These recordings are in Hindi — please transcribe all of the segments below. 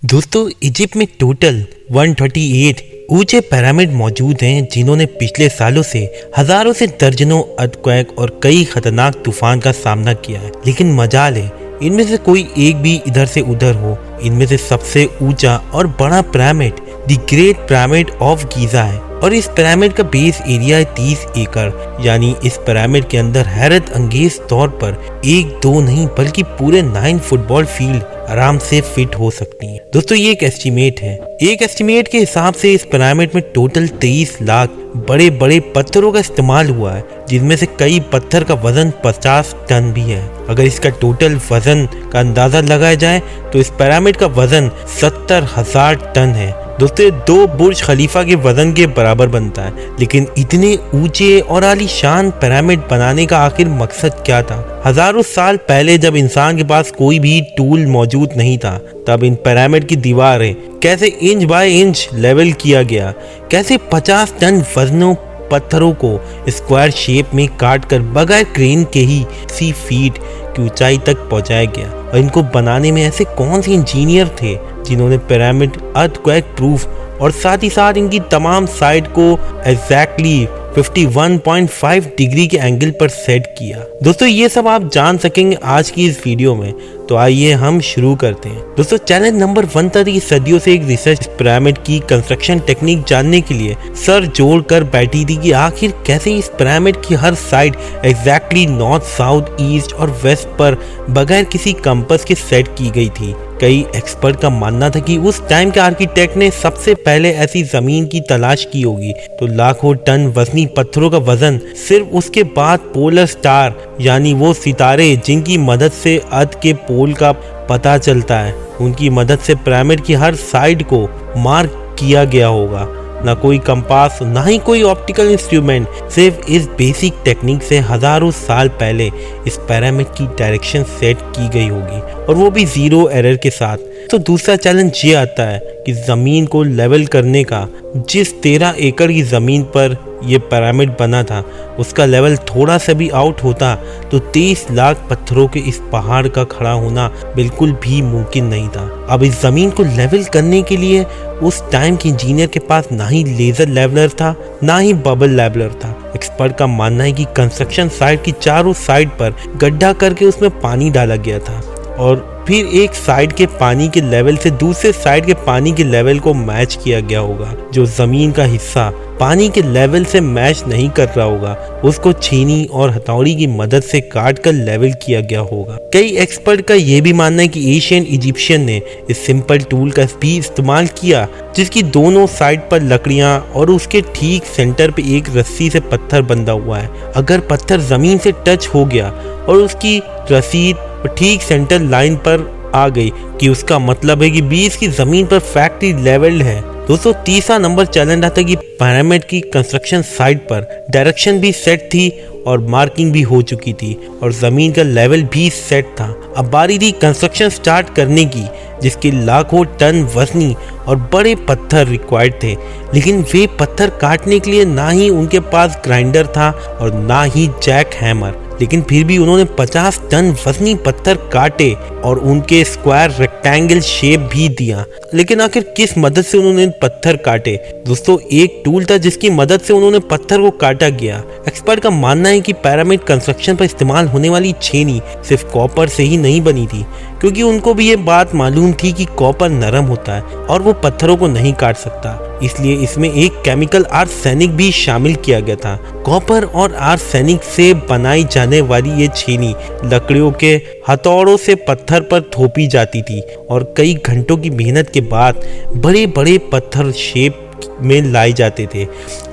दोस्तों इजिप्ट में टोटल 138 ऊंचे पिरामिड मौजूद हैं जिन्होंने पिछले सालों से हजारों से दर्जनों अर्थक्वेक और कई खतरनाक तूफान का सामना किया है। लेकिन मजाल है इनमें से कोई एक भी इधर से उधर हो। इनमें से सबसे ऊंचा और बड़ा pyramid the great pyramid of Giza है और इस पिरामिड का बेस एरिया है 30 एकड़। यानी इस पिरामिड के अंदर हैरत अंगेज तौर पर एक दो नहीं बल्कि पूरे 9 फुटबॉल फील्ड आराम से फिट हो सकती हैं। दोस्तों ये एक एस्टिमेट है। एक एस्टिमेट के हिसाब से इस पिरामिड में टोटल 23 लाख बड़े बड़े पत्थरों का इस्तेमाल हुआ है, जिनमें से कई पत्थर का वजन 50 टन भी है। अगर इसका टोटल वजन का अंदाजा लगाया जाए तो इस पिरामिड का वजन 70,000 टन है। दोस्तों 2 बुर्ज खलीफा के वजन के बराबर बनता है। लेकिन इतने ऊंचे और आलीशान पिरामिड बनाने का आखिर मकसद क्या था? हजारों साल पहले जब इंसान के पास कोई भी टूल मौजूद नहीं था, तब इन पिरामिड की दीवारें कैसे इंच बाय इंच लेवल किया गया, कैसे 50 टन वजनों पत्थरों को स्क्वायर शेप में काट कर बगैर क्रेन के ही 3 फीट की ऊंचाई तक पहुंचाया गया। और इनको बनाने में ऐसे कौन से इंजीनियर थे जिन्होंने पिरामिड अर्थक्वेक प्रूफ और साथ ही साथ इनकी तमाम साइड को एग्जैक्टली 51.5 डिग्री के एंगल पर सेट किया? दोस्तों ये सब आप जान सकेंगे आज की इस वीडियो में, तो आइए हम शुरू करते हैं। दोस्तों चैनल नंबर 130 सदियों से एक रिसर्च पिरामिड की कंस्ट्रक्शन टेक्निक जानने के लिए सर जोड़ कर बैठी थी कि आखिर कैसे इस पिरामिड की हर side exactly north, south, east और वेस्ट पर बगैर किसी कंपास के सेट की गई थी। कई एक्सपर्ट का मानना था कि उस टाइम के आर्किटेक्ट ने सबसे पहले ऐसी जमीन की तलाश की होगी तो लाखों टन वजनी पत्थरों का वजन। सिर्फ उसके बाद पोलर स्टार यानी वो सितारे जिनकी मदद से अर्थ के पोल का पता चलता है, उनकी मदद से पिरामिड की हर साइड को मार्क किया गया होगा। ना कोई कंपास, ना ही कोई ऑप्टिकल इंस्ट्रूमेंट, सिर्फ इस बेसिक टेक्निक से हजारों साल पहले इस पिरामिड की डायरेक्शन सेट की गई होगी, और वो भी 0 एरर के साथ। तो दूसरा चैलेंज ये आता है कि जमीन को लेवल करने का। जिस 13 एकड़ की जमीन पर ये पिरामिड बना था उसका लेवल थोड़ा सा भी आउट होता तो 23 लाख पत्थरों के इस पहाड़ का खड़ा होना बिल्कुल भी मुमकिन नहीं था। अब इस जमीन को लेवल करने के लिए उस टाइम के इंजीनियर के पास ना ही लेजर लेवलर था, ना ही बबल लेवलर था। एक्सपर्ट का मानना है कि कंस्ट्रक्शन साइट की चारों साइड पर गड्ढा करके उसमें पानी डाला गया था और फिर एक साइड के पानी के लेवल से दूसरे साइड के पानी के लेवल को मैच किया गया होगा। जो जमीन का हिस्सा पानी के लेवल से मैच नहीं कर रहा होगा उसको छीनी और हथौड़ी की मदद से काट कर लेवल किया गया होगा। कई एक्सपर्ट का यह भी मानना है कि एशियन इजिप्शियन ने इस सिंपल टूल का भी इस्तेमाल किया जिसकी दोनों साइड पर लकड़ियां और उसके ठीक सेंटर पे एक रस्सी से पत्थर बंधा हुआ है। अगर पत्थर जमीन से टच हो गया और उसकी रसीद ठीक सेंटर लाइन पर आ गई कि उसका मतलब है कि 20 की जमीन पर फैक्ट्री लेवल्ड है। दोस्तों तीसरा नंबर चैलेंज आता है कि पिरामिड की कंस्ट्रक्शन साइट पर डायरेक्शन भी सेट थी और मार्किंग भी हो चुकी थी और जमीन का लेवल भी सेट था। अब बारी थी कंस्ट्रक्शन स्टार्ट करने की, जिसके लाखों टन वजनी और बड़े पत्थर रिक्वायर्ड थे। लेकिन वे पत्थर काटने के लिए ना ही उनके पास ग्राइंडर था और ना ही जैक हैमर। लेकिन फिर भी उन्होंने 50 टन वजनी पत्थर काटे और उनके स्क्वायर रेक्टेंगल शेप भी दिया। लेकिन आखिर किस मदद से उन्होंने पत्थर काटे? दोस्तों एक टूल था जिसकी मदद से उन्होंने पत्थर को काटा गया। एक्सपर्ट का मानना है कि पिरामिड कंस्ट्रक्शन पर इस्तेमाल होने वाली छेनी सिर्फ कॉपर से ही नहीं बनी थी, क्योंकि उनको भी ये बात मालूम थी कि कॉपर नरम होता है और वो पत्थरों को नहीं काट सकता। इसलिए इसमें एक केमिकल आर्सेनिक भी शामिल किया गया था। कॉपर और आर्सेनिक से बनाई जाने वाली ये छेनी लकड़ियों के हथौड़ों से पत्थर पर थोपी जाती थी और कई घंटों की मेहनत के बाद बड़े बड़े पत्थर शेप में लाए जाते थे।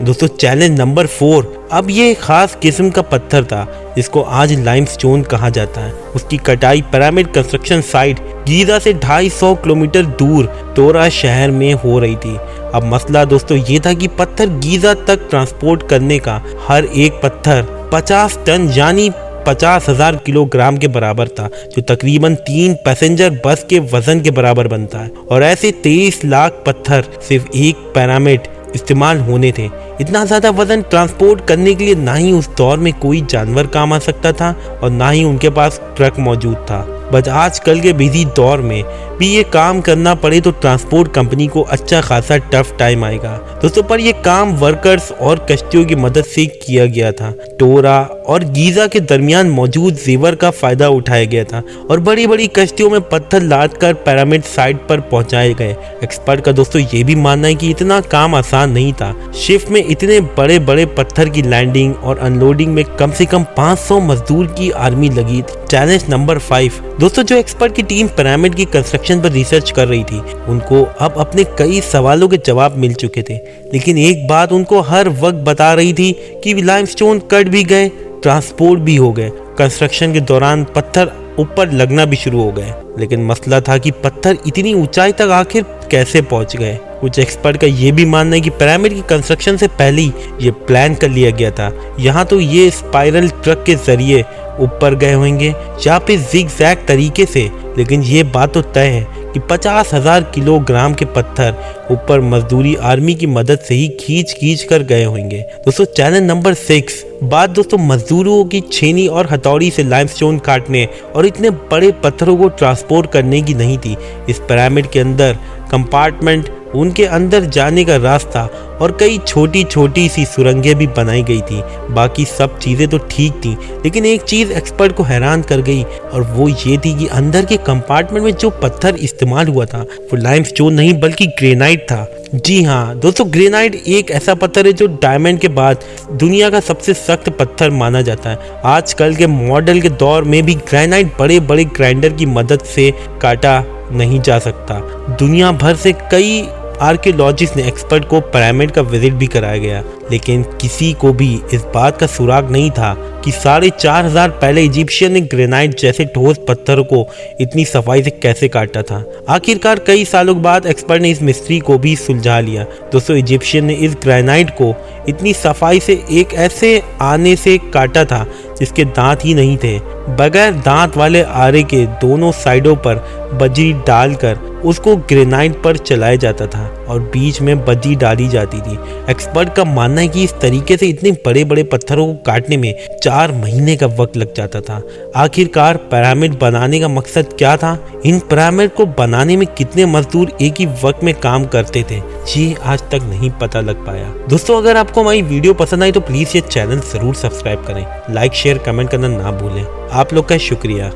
दोस्तों चैलेंज नंबर 4। अब ये खास किस्म का पत्थर था जिसको आज लाइमस्टोन कहा जाता है। उसकी कटाई पिरामिड कंस्ट्रक्शन साइट गीजा से 250 किलोमीटर दूर तोरा शहर में हो रही थी। अब मसला दोस्तों ये था कि पत्थर गीजा तक ट्रांसपोर्ट करने का हर एक पत्थर 50 टन यानी 50,000 किलोग्राम के बराबर था, जो तकरीबन 3 पैसेंजर बस के वजन के बराबर बनता है। और ऐसे 23 लाख पत्थर सिर्फ एक पिरामिड इस्तेमाल होने थे। इतना ज़्यादा वजन ट्रांसपोर्ट करने के लिए ना ही उस दौर में कोई जानवर काम आ सकता था और ना ही उनके पास ट्रक मौजूद था। बट आजकल के बिजी दौर में भी ये काम करना पड़े तो ट्रांसपोर्ट कंपनी को अच्छा खासा टफ टाइम आएगा दोस्तों। पर ये काम वर्कर्स और कश्तियों की मदद से किया गया था। टोरा और गीजा के दरमियान मौजूद रिवर का फायदा उठाया गया था और बड़ी बड़ी कश्तियों में पत्थर लाद कर पिरामिड साइट पर पहुंचाए गए। एक्सपर्ट का दोस्तों ये भी मानना है कि इतना काम आसान नहीं था। शिप में इतने बड़े बड़े पत्थर की लैंडिंग और अनलोडिंग में कम से कम 500 मजदूर की आर्मी लगी थी। चैलेंज नंबर 5 दोस्तों, जो एक्सपर्ट की टीम पिरामिड की कंस्ट्रक्शन पर रिसर्च कर रही थी उनको अब अपने कई सवालों के जवाब मिल चुके थे, लेकिन एक बात उनको हर वक्त बता रही थी कि लाइमस्टोन कट भी गए, ट्रांसपोर्ट भी हो गए, कंस्ट्रक्शन के दौरान पत्थर ऊपर लगना भी शुरू हो गए, लेकिन मसला था कि पत्थर इतनी ऊंचाई तक आखिर कैसे पहुंच गए। कुछ एक्सपर्ट का ये भी मानना है कि पिरामिड की कंस्ट्रक्शन से पहले ही ये प्लान कर लिया गया था। यहाँ तो ये स्पाइरल ट्रक के जरिए ऊपर गए होंगे या फिर जिगजैग तरीके से, लेकिन ये बात तो तय है कि 50,000 किलोग्राम के पत्थर ऊपर मजदूरी आर्मी की मदद से ही खींच कर गए होंगे दोस्तों। चैलेंज नंबर 6 बात दोस्तों मजदूरों की छेनी और हथौड़ी से लाइमस्टोन काटने और इतने बड़े पत्थरों को ट्रांसपोर्ट करने की नहीं थी। इस पिरामिड के अंदर कंपार्टमेंट, उनके अंदर जाने का रास्ता और कई छोटी छोटी सी सुरंगें भी बनाई गई थी। बाकी सब चीज़ें तो ठीक थी, लेकिन एक चीज़ एक्सपर्ट को हैरान कर गई और वो ये थी कि अंदर के कंपार्टमेंट में जो पत्थर इस्तेमाल हुआ था वो लाइमस्टोन नहीं बल्कि ग्रेनाइट था। जी हाँ दोस्तों, ग्रेनाइट एक ऐसा पत्थर है जो डायमंड के बाद दुनिया का सबसे सख्त पत्थर माना जाता है। आजकल के मॉडल के दौर में भी ग्रेनाइट बड़े बड़े ग्राइंडर की मदद से काटा नहीं जा सकता। दुनिया भर से कई आर्कियोलॉजिस्ट ने एक्सपर्ट को पिरामिड का विजिट भी कराया गया, लेकिन किसी को भी इस बात का सुराग नहीं था कि 4,500 पहले इजिप्शियन ने ग्रेनाइट जैसे ठोस पत्थरों को इतनी सफाई से कैसे काटा था। आखिरकार कई सालों बाद एक्सपर्ट ने इस मिस्ट्री को भी सुलझा लिया दोस्तों। इजिप्शियन ने इस ग्रेनाइट को इतनी सफाई से एक ऐसे आने से काटा था जिसके दांत ही नहीं थे। बगैर दांत वाले आरे के दोनों साइडों पर बजरी डालकर उसको ग्रेनाइट पर चलाया जाता था और बीच में बजरी डाली जाती थी। एक्सपर्ट का मानना है कि इस तरीके से इतने बड़े बड़े पत्थरों को काटने में 4 महीने का वक्त लग जाता था। आखिरकार पिरामिड बनाने का मकसद क्या था? इन पिरामिड को बनाने में कितने मजदूर एक ही वक्त में काम करते थे, ये आज तक नहीं पता लग पाया। दोस्तों अगर आपको हमारी वीडियो पसंद आई तो प्लीज ये चैनल जरूर सब्सक्राइब करें, लाइक शेयर कमेंट करना ना भूलें। आप लोग का शुक्रिया।